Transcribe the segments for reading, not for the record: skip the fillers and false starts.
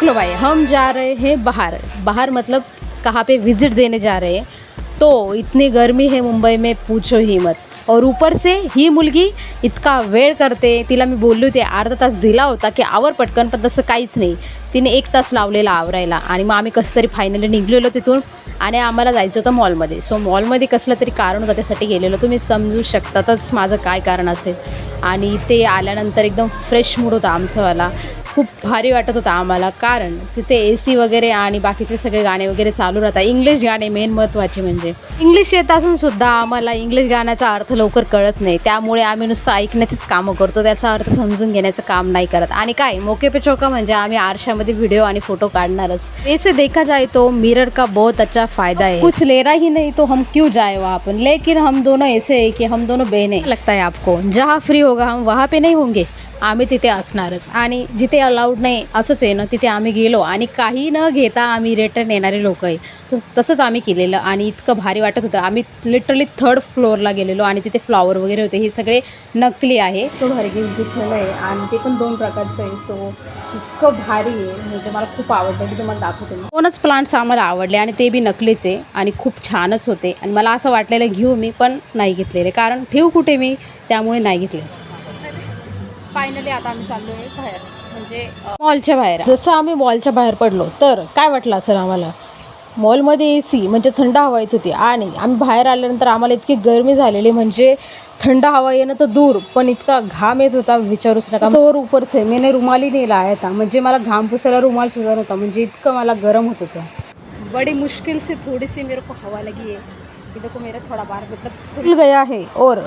देख लो भाई, हम जा रहे हैं बाहर। बाहर मतलब कहाँ पे विजिट देने जा रहे हैं। तो इतनी गर्मी है मुंबई में, पूछो ही मत। और ऊपर से ही मुलगी इतका वेळ करते, तिला मी बोलली होती अर्धा तास दिला होता की आवर पटकन, पण तसं काहीच नाही। तिने 1 तास लावलेला आवरायला आणि मग आम्ही कसं तरी फायनली निघलेलो तिथून आणि आम्हाला जायचं होतं मॉलमध्ये। सो मॉलमध्ये कसलं तरी कारण होतं, त्यासाठी गेलेलो। तुम्ही समजू शकतातच माझं काय कारण असेल। आणि ते आल्यानंतर एकदम फ्रेश मूड होता आमचावाला, खूप भारी वाटत होता आम्हाला, कारण तिथे AC वगैरे आणि बाकीचे सगळे गाणे वगैरे चालू राहतात, इंग्लिश गाणे मेन महत्त्वाचे। म्हणजे इंग्लिश येत असून सुद्धा आम्हाला इंग्लिश गाण्याचा अर्थ लवकर कळत नाही, त्यामुळे आम्ही नुसतं ऐकण्याचीच कामं करतो, त्याचा अर्थ समजून घेण्याचं काम नाही करत। आणि काय मोके पे चौका म्हणजे आम्ही आरशामध्ये व्हिडिओ आणि फोटो काढणारच। ऐसे देखा जाए तो मिरर का बहुत अच्छा फ़ायदा है, कुछ लेना ही नहीं तो हम क्यों जाए वहाँ पर। लेकिन हम दोनों ऐसे है कि हम दोनों बहनें, लगता है आपको जहाँ फ्री होगा हम वहाँ पे नहीं होंगे, आम्ही तिथे असणारच। आणि जिथे अलाउड नाही असंच आहे ना, तिथे आम्ही गेलो आणि काही न घेता आम्ही रिटर्न येणारे लोक आहे। तर तसंच आम्ही केलेलं आणि इतकं भारी वाटत होतं। आम्ही लिटरली 3rd फ्लोअरला गेलेलो आणि तिथे फ्लॉवर वगैरे होते, हे सगळे नकली आहे। तो भारी गिफ्ट दिसलेलं आहे आणि ते पण 2 प्रकारचं आहे। सो इतकं भारी आहे, म्हणजे मला खूप आवडलं, मी तुम्हाला दाखवते। 2च प्लांट्स आम्हाला आवडले आणि ते बी नकलीच आहे आणि खूप छानच होते। आणि मला असं वाटलेलं घेऊ मी, पण नाही घेतलेले, कारण ठेवू कुठे मी, त्यामुळे नाही घेतले। फायनली आता आम्ही चाललो आहे बाहेर, म्हणजे मॉलच्या बाहेर। जसं आम्ही मॉलच्या बाहेर पडलो तर काय वाटलं असेल आम्हाला, मॉलमध्ये AC म्हणजे थंड हवा येत होती आणि आम्ही बाहेर आल्यानंतर आम्हाला इतकी गरमी झालेली, म्हणजे थंड हवा येणं तर दूर, पण इतका घाम येत होता विचारूच नका। तो ऊपर से मैंने रुमाल ही नहीं लाया था, म्हणजे मला घाम पुसायला रुमाल सुद्धा नव्हता, म्हणजे इतकं मला गरम होत होतं। बड़ी मुश्किल से थोड़ी सी मेरे को हवा लगी है। ये देखो मेरा थोड़ा बार मतलब खुल गया है। और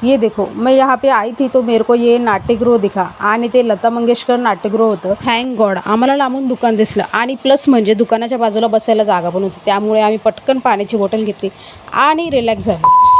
ये देखो मैं यहाँ पे आई थी तो मेरे को ये नाट्यगृह दिखा आणि ते लता मंगेशकर नाट्यगृह होतं। थँक गॉड आम्हाला लांबून दुकान दिसलं आणि प्लस म्हणजे दुकानाच्या बाजूला बसायला जागा पण होती, त्यामुळे आम्ही पटकन पाण्याची बॉटल घेतली आणि रिलॅक्स झालो।